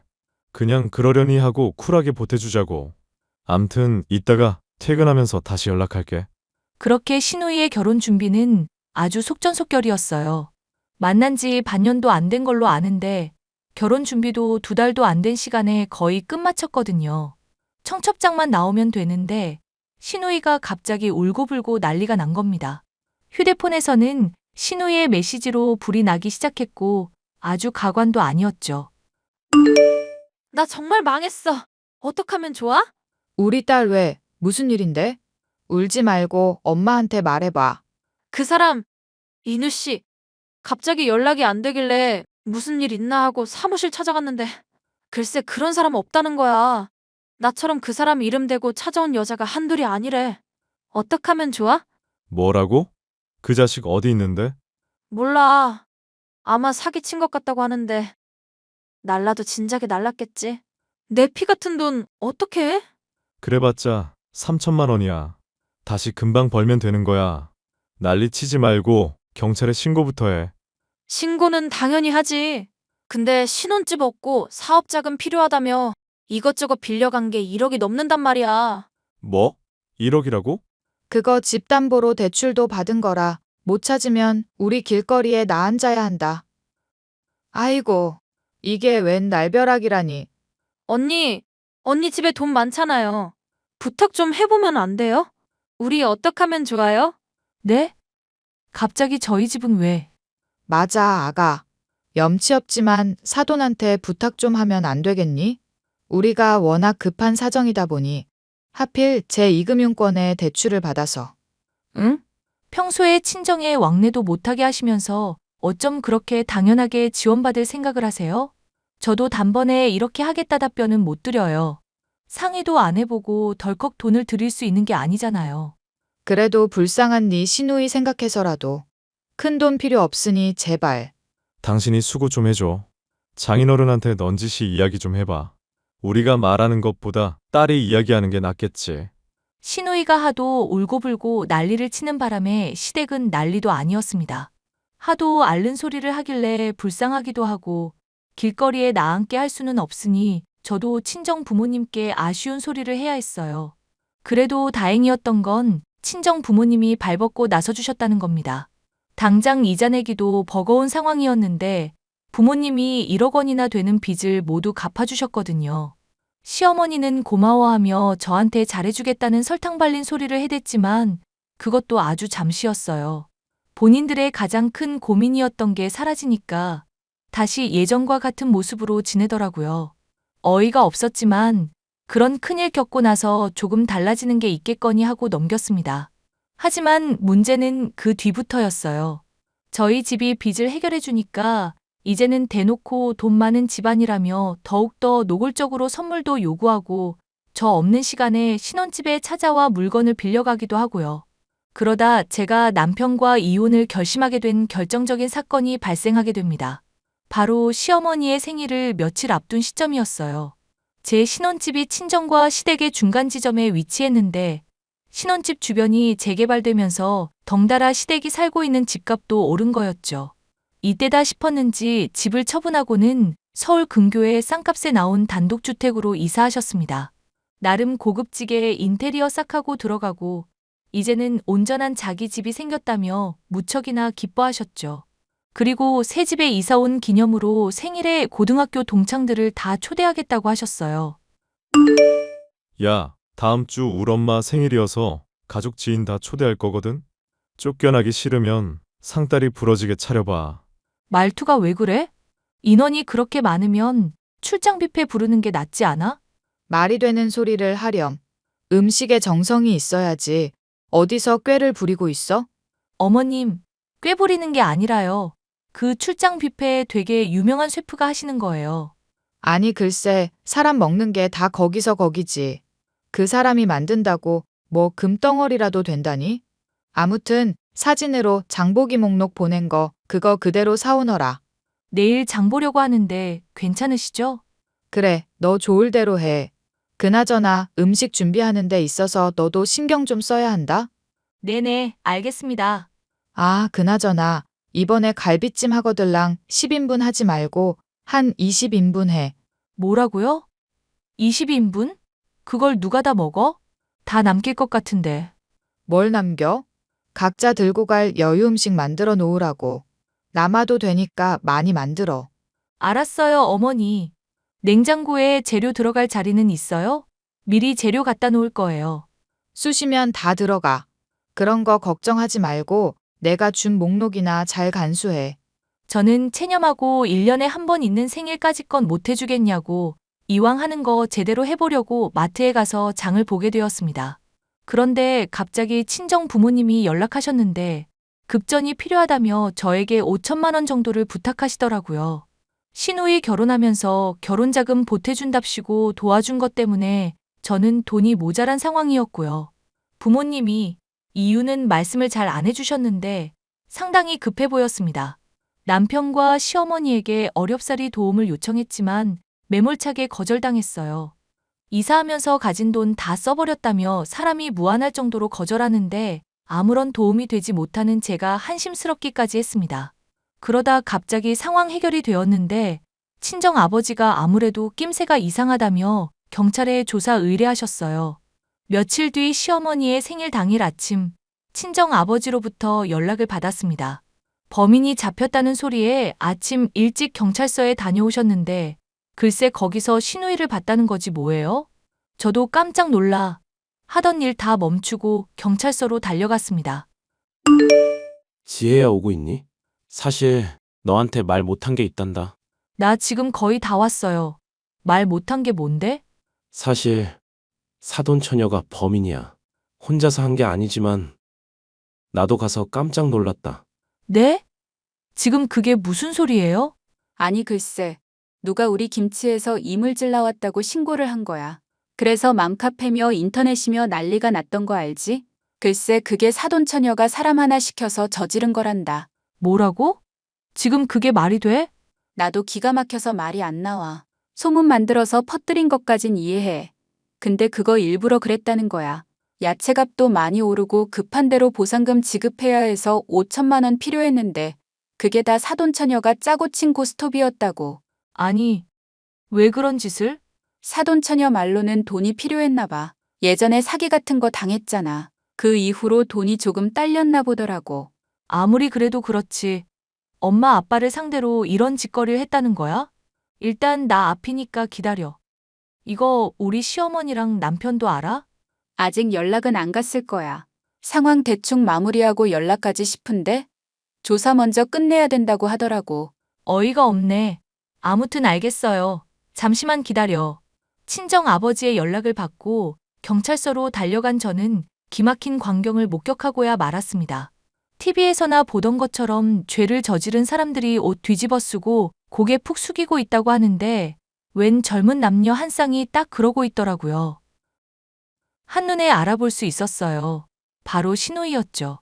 그냥 그러려니 하고 쿨하게 보태주자고. 암튼 이따가 퇴근하면서 다시 연락할게.
그렇게 신우이의 결혼 준비는 아주 속전속결이었어요. 만난 지 반년도 안 된 걸로 아는데 결혼 준비도 2달도 안 된 시간에 거의 끝마쳤거든요. 청첩장만 나오면 되는데 신우이가 갑자기 울고불고 난리가 난 겁니다. 휴대폰에서는 신우이의 메시지로 불이 나기 시작했고 아주 가관도 아니었죠.
나 정말 망했어. 어떡하면 좋아?
우리 딸 왜? 무슨 일인데? 울지 말고 엄마한테 말해봐.
그 사람, 인우 씨. 갑자기 연락이 안 되길래 무슨 일 있나 하고 사무실 찾아갔는데 글쎄 그런 사람 없다는 거야. 나처럼 그 사람 이름 대고 찾아온 여자가 한둘이 아니래. 어떡하면 좋아?
뭐라고? 그 자식 어디 있는데?
몰라. 아마 사기친 것 같다고 하는데 날라도 진작에 날랐겠지. 내 피 같은 돈 어떻게 해?
그래봤자 3천만 원이야. 다시 금방 벌면 되는 거야. 난리 치지 말고 경찰에 신고부터 해.
신고는 당연히 하지. 근데 신혼집 없고 사업자금 필요하다며 이것저것 빌려간 게 1억이 넘는단 말이야.
뭐? 1억이라고?
그거 집 담보로 대출도 받은 거라 못 찾으면 우리 길거리에 나 앉아야 한다. 아이고, 이게 웬 날벼락이라니.
언니 집에 돈 많잖아요. 부탁 좀 해보면 안 돼요? 우리 어떡하면 좋아요?
네? 갑자기 저희 집은 왜?
맞아, 아가. 염치 없지만 사돈한테 부탁 좀 하면 안 되겠니? 우리가 워낙 급한 사정이다 보니 하필 제2금융권에 대출을 받아서.
응? 평소에 친정에 왕래도 못하게 하시면서 어쩜 그렇게 당연하게 지원받을 생각을 하세요? 저도 단번에 이렇게 하겠다 답변은 못 드려요. 상의도 안 해보고 덜컥 돈을 드릴 수 있는 게 아니잖아요.
그래도 불쌍한 네 시누이 생각해서라도 큰 돈 필요 없으니 제발.
당신이 수고 좀 해줘. 장인어른한테 넌지시 이야기 좀 해봐. 우리가 말하는 것보다 딸이 이야기하는 게 낫겠지.
신우이가 하도 울고불고 난리를 치는 바람에 시댁은 난리도 아니었습니다. 하도 앓는 소리를 하길래 불쌍하기도 하고 길거리에 나앉게 할 수는 없으니 저도 친정 부모님께 아쉬운 소리를 해야 했어요. 그래도 다행이었던 건 친정 부모님이 발벗고 나서주셨다는 겁니다. 당장 이자 내기도 버거운 상황이었는데 부모님이 1억 원이나 되는 빚을 모두 갚아주셨거든요. 시어머니는 고마워하며 저한테 잘해주겠다는 설탕 발린 소리를 해댔지만 그것도 아주 잠시였어요. 본인들의 가장 큰 고민이었던 게 사라지니까 다시 예전과 같은 모습으로 지내더라고요. 어이가 없었지만 그런 큰일 겪고 나서 조금 달라지는 게 있겠거니 하고 넘겼습니다. 하지만 문제는 그 뒤부터였어요. 저희 집이 빚을 해결해 주니까 이제는 대놓고 돈 많은 집안이라며 더욱더 노골적으로 선물도 요구하고 저 없는 시간에 신혼집에 찾아와 물건을 빌려가기도 하고요. 그러다 제가 남편과 이혼을 결심하게 된 결정적인 사건이 발생하게 됩니다. 바로 시어머니의 생일을 며칠 앞둔 시점이었어요. 제 신혼집이 친정과 시댁의 중간 지점에 위치했는데 신혼집 주변이 재개발되면서 덩달아 시댁이 살고 있는 집값도 오른 거였죠. 이때다 싶었는지 집을 처분하고는 서울 근교의 쌍값에 나온 단독주택으로 이사하셨습니다. 나름 고급지게 인테리어 싹 하고 들어가고 이제는 온전한 자기 집이 생겼다며 무척이나 기뻐하셨죠. 그리고 새 집에 이사 온 기념으로 생일에 고등학교 동창들을 다 초대하겠다고 하셨어요.
야, 다음 주 울 엄마 생일이어서 가족 지인 다 초대할 거거든? 쫓겨나기 싫으면 상다리 부러지게 차려봐.
말투가 왜 그래? 인원이 그렇게 많으면 출장 뷔페 부르는 게 낫지 않아?
말이 되는 소리를 하렴. 음식에 정성이 있어야지. 어디서 꾀를 부리고 있어?
어머님, 꽤 부리는 게 아니라요. 그 출장 뷔페 되게 유명한 셰프가 하시는 거예요.
아니 글쎄, 사람 먹는 게 다 거기서 거기지. 그 사람이 만든다고 뭐 금덩어리라도 된다니? 아무튼 사진으로 장보기 목록 보낸 거 그거 그대로 사오너라.
내일 장 보려고 하는데 괜찮으시죠?
그래, 너 좋을 대로 해. 그나저나 음식 준비하는 데 있어서 너도 신경 좀 써야 한다.
네네, 알겠습니다.
아, 그나저나 이번에 갈비찜 하거들랑 10인분 하지 말고 한 20인분 해.
뭐라고요? 20인분? 그걸 누가 다 먹어? 다 남길 것 같은데.
뭘 남겨? 각자 들고 갈 여유 음식 만들어 놓으라고. 남아도 되니까 많이 만들어.
알았어요, 어머니. 냉장고에 재료 들어갈 자리는 있어요? 미리 재료 갖다 놓을 거예요.
쑤시면 다 들어가. 그런 거 걱정하지 말고 내가 준 목록이나 잘 간수해.
저는 체념하고 1년에 한 번 있는 생일까지 건 못 해주겠냐고 이왕 하는 거 제대로 해보려고 마트에 가서 장을 보게 되었습니다. 그런데 갑자기 친정 부모님이 연락하셨는데 급전이 필요하다며 저에게 5천만 원 정도를 부탁하시더라고요. 신우이 결혼하면서 결혼자금 보태준답시고 도와준 것 때문에 저는 돈이 모자란 상황이었고요. 부모님이 이유는 말씀을 잘 안 해주셨는데 상당히 급해 보였습니다. 남편과 시어머니에게 어렵사리 도움을 요청했지만 매몰차게 거절당했어요. 이사하면서 가진 돈 다 써버렸다며 사람이 무안할 정도로 거절하는데 아무런 도움이 되지 못하는 제가 한심스럽기까지 했습니다. 그러다 갑자기 상황 해결이 되었는데 친정 아버지가 아무래도 낌새가 이상하다며 경찰에 조사 의뢰하셨어요. 며칠 뒤 시어머니의 생일 당일 아침 친정 아버지로부터 연락을 받았습니다. 범인이 잡혔다는 소리에 아침 일찍 경찰서에 다녀오셨는데 글쎄 거기서 신우이를 봤다는 거지 뭐예요? 저도 깜짝 놀라 하던 일 다 멈추고 경찰서로 달려갔습니다.
지혜야 오고 있니? 사실 너한테 말 못한 게 있단다.
나 지금 거의 다 왔어요. 말 못한 게 뭔데?
사실 사돈 처녀가 범인이야. 혼자서 한 게 아니지만 나도 가서 깜짝 놀랐다.
네? 지금 그게 무슨 소리예요?
아니 글쎄, 누가 우리 김치에서 이물질 나왔다고 신고를 한 거야. 그래서 맘카페며 인터넷이며 난리가 났던 거 알지? 글쎄 그게 사돈처녀가 사람 하나 시켜서 저지른 거란다.
뭐라고? 지금 그게 말이 돼?
나도 기가 막혀서 말이 안 나와. 소문 만들어서 퍼뜨린 것까진 이해해. 근데 그거 일부러 그랬다는 거야. 야채값도 많이 오르고 급한 대로 보상금 지급해야 해서 5천만 원 필요했는데 그게 다 사돈처녀가 짜고 친 고스톱이었다고.
아니, 왜 그런 짓을?
사돈처녀 말로는 돈이 필요했나 봐. 예전에 사기 같은 거 당했잖아. 그 이후로 돈이 조금 딸렸나 보더라고.
아무리 그래도 그렇지. 엄마 아빠를 상대로 이런 짓거리를 했다는 거야? 일단 나 앞이니까 기다려. 이거 우리 시어머니랑 남편도 알아?
아직 연락은 안 갔을 거야. 상황 대충 마무리하고 연락하지 싶은데 조사 먼저 끝내야 된다고 하더라고.
어이가 없네. 아무튼 알겠어요. 잠시만 기다려. 친정 아버지의 연락을 받고 경찰서로 달려간 저는 기막힌 광경을 목격하고야 말았습니다. TV에서나 보던 것처럼 죄를 저지른 사람들이 옷 뒤집어 쓰고 고개 푹 숙이고 있다고 하는데 웬 젊은 남녀 한 쌍이 딱 그러고 있더라고요. 한눈에 알아볼 수 있었어요. 바로 시누이였죠.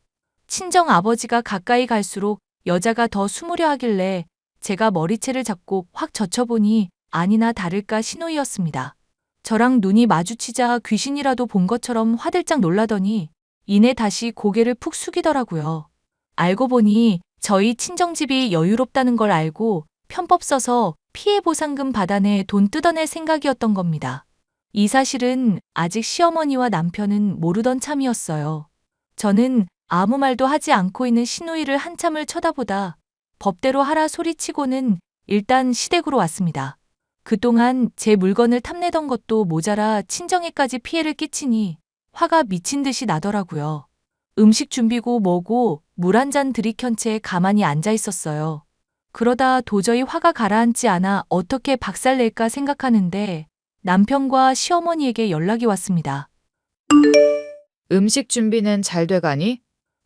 친정 아버지가 가까이 갈수록 여자가 더 숨으려 하길래 제가 머리채를 잡고 확 젖혀보니 아니나 다를까 시누이였습니다. 저랑 눈이 마주치자 귀신이라도 본 것처럼 화들짝 놀라더니 이내 다시 고개를 푹 숙이더라고요. 알고 보니 저희 친정집이 여유롭다는 걸 알고 편법 써서 피해 보상금 받아내 돈 뜯어낼 생각이었던 겁니다. 이 사실은 아직 시어머니와 남편은 모르던 참이었어요. 저는 아무 말도 하지 않고 있는 시누이를 한참을 쳐다보다 법대로 하라 소리치고는 일단 시댁으로 왔습니다. 그동안 제 물건을 탐내던 것도 모자라 친정에까지 피해를 끼치니 화가 미친 듯이 나더라고요. 음식 준비고 뭐고 물 한 잔 들이켠 채 가만히 앉아 있었어요. 그러다 도저히 화가 가라앉지 않아 어떻게 박살낼까 생각하는데 남편과 시어머니에게 연락이 왔습니다.
음식 준비는 잘 돼가니?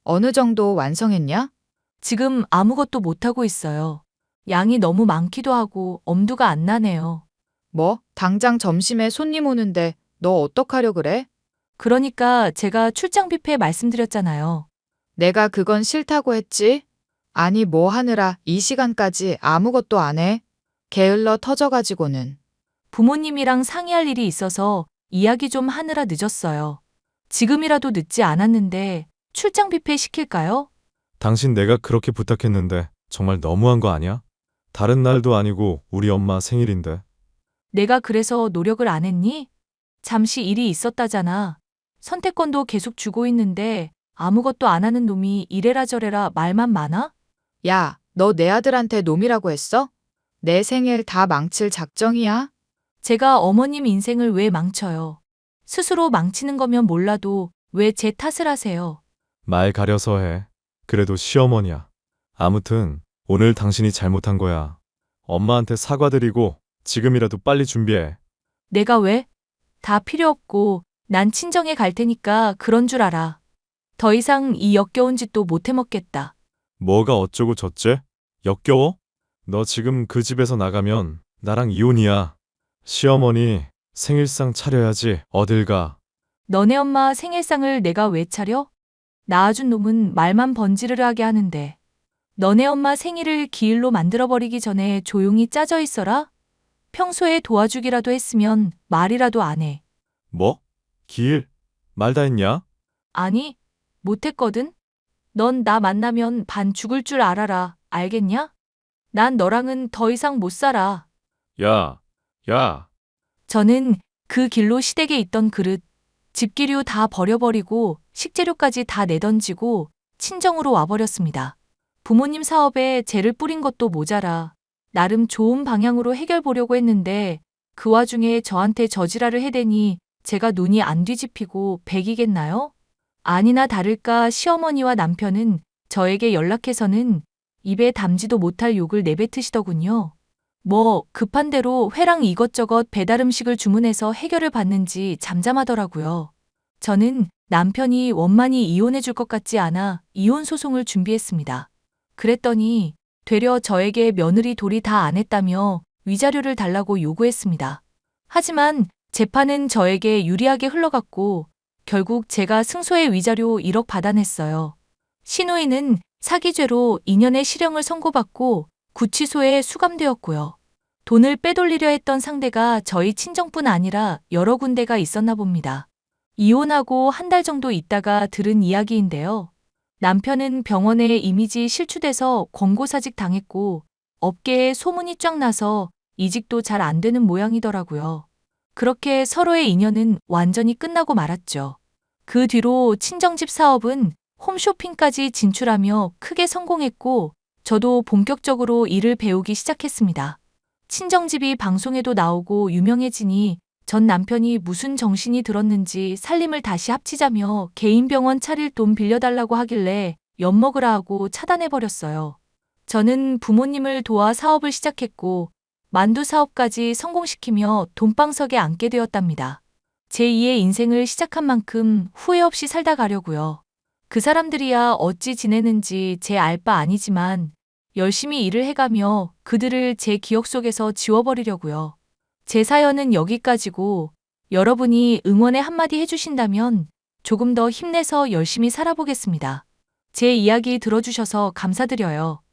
어느 정도 완성했냐?
지금 아무것도 못하고 있어요. 양이 너무 많기도 하고 엄두가 안 나네요.
뭐, 당장 점심에 손님 오는데 너 어떡하려 그래?
그러니까 제가 출장 뷔페 말씀드렸잖아요.
내가 그건 싫다고 했지? 아니, 뭐 하느라 이 시간까지 아무것도 안 해? 게을러 터져가지고는.
부모님이랑 상의할 일이 있어서 이야기 좀 하느라 늦었어요. 지금이라도 늦지 않았는데 출장 뷔페 시킬까요?
당신 내가 그렇게 부탁했는데 정말 너무한 거 아니야? 다른 날도 아니고 우리 엄마 생일인데.
내가 그래서 노력을 안 했니? 잠시 일이 있었다잖아. 선택권도 계속 주고 있는데 아무것도 안 하는 놈이 이래라 저래라 말만 많아?
야, 너 내 아들한테 놈이라고 했어? 내 생일 다 망칠 작정이야?
제가 어머님 인생을 왜 망쳐요? 스스로 망치는 거면 몰라도 왜 제 탓을 하세요?
말 가려서 해. 그래도 시어머니야. 아무튼 오늘 당신이 잘못한 거야. 엄마한테 사과드리고 지금이라도 빨리 준비해.
내가 왜? 다 필요 없고 난 친정에 갈 테니까 그런 줄 알아. 더 이상 이 역겨운 짓도 못 해먹겠다.
뭐가 어쩌고 저째? 역겨워? 너 지금 그 집에서 나가면 나랑 이혼이야. 시어머니 생일상 차려야지. 어딜 가.
너네 엄마 생일상을 내가 왜 차려? 낳아준 놈은 말만 번지르르하게 하는데. 너네 엄마 생일을 기일로 만들어버리기 전에 조용히 짜져 있어라? 평소에 도와주기라도 했으면 말이라도 안 해.
뭐? 기일? 말 다 했냐?
아니, 못했거든? 넌 나 만나면 반 죽을 줄 알아라. 알겠냐? 난 너랑은 더 이상 못 살아.
야.
저는 그 길로 시댁에 있던 그릇, 집기류 다 버려버리고 식재료까지 다 내던지고 친정으로 와버렸습니다. 부모님 사업에 재를 뿌린 것도 모자라 나름 좋은 방향으로 해결 보려고 했는데 그 와중에 저한테 저지랄을 해대니 제가 눈이 안 뒤집히고 백이겠나요? 아니나 다를까 시어머니와 남편은 저에게 연락해서는 입에 담지도 못할 욕을 내뱉으시더군요. 뭐 급한 대로 회랑 이것저것 배달 음식을 주문해서 해결을 받는지 잠잠하더라고요. 저는 남편이 원만히 이혼해 줄 것 같지 않아 이혼 소송을 준비했습니다. 그랬더니 되려 저에게 며느리 돌이 다 안 했다며 위자료를 달라고 요구했습니다. 하지만 재판은 저에게 유리하게 흘러갔고 결국 제가 승소의 위자료 1억 받아냈어요. 시누이는 사기죄로 2년의 실형을 선고받고 구치소에 수감되었고요. 돈을 빼돌리려 했던 상대가 저희 친정뿐 아니라 여러 군데가 있었나 봅니다. 이혼하고 한 달 정도 있다가 들은 이야기인데요. 남편은 병원에 이미지 실추돼서 권고사직 당했고 업계에 소문이 쫙 나서 이직도 잘 안 되는 모양이더라고요. 그렇게 서로의 인연은 완전히 끝나고 말았죠. 그 뒤로 친정집 사업은 홈쇼핑까지 진출하며 크게 성공했고 저도 본격적으로 일을 배우기 시작했습니다. 친정집이 방송에도 나오고 유명해지니 전 남편이 무슨 정신이 들었는지 살림을 다시 합치자며 개인 병원 차릴 돈 빌려달라고 하길래 엿먹으라 하고 차단해버렸어요. 저는 부모님을 도와 사업을 시작했고 만두 사업까지 성공시키며 돈방석에 앉게 되었답니다. 제2의 인생을 시작한 만큼 후회 없이 살다 가려고요. 그 사람들이야 어찌 지내는지 제 알 바 아니지만 열심히 일을 해가며 그들을 제 기억 속에서 지워버리려고요. 제 사연은 여기까지고 여러분이 응원의 한마디 해주신다면 조금 더 힘내서 열심히 살아보겠습니다. 제 이야기 들어주셔서 감사드려요.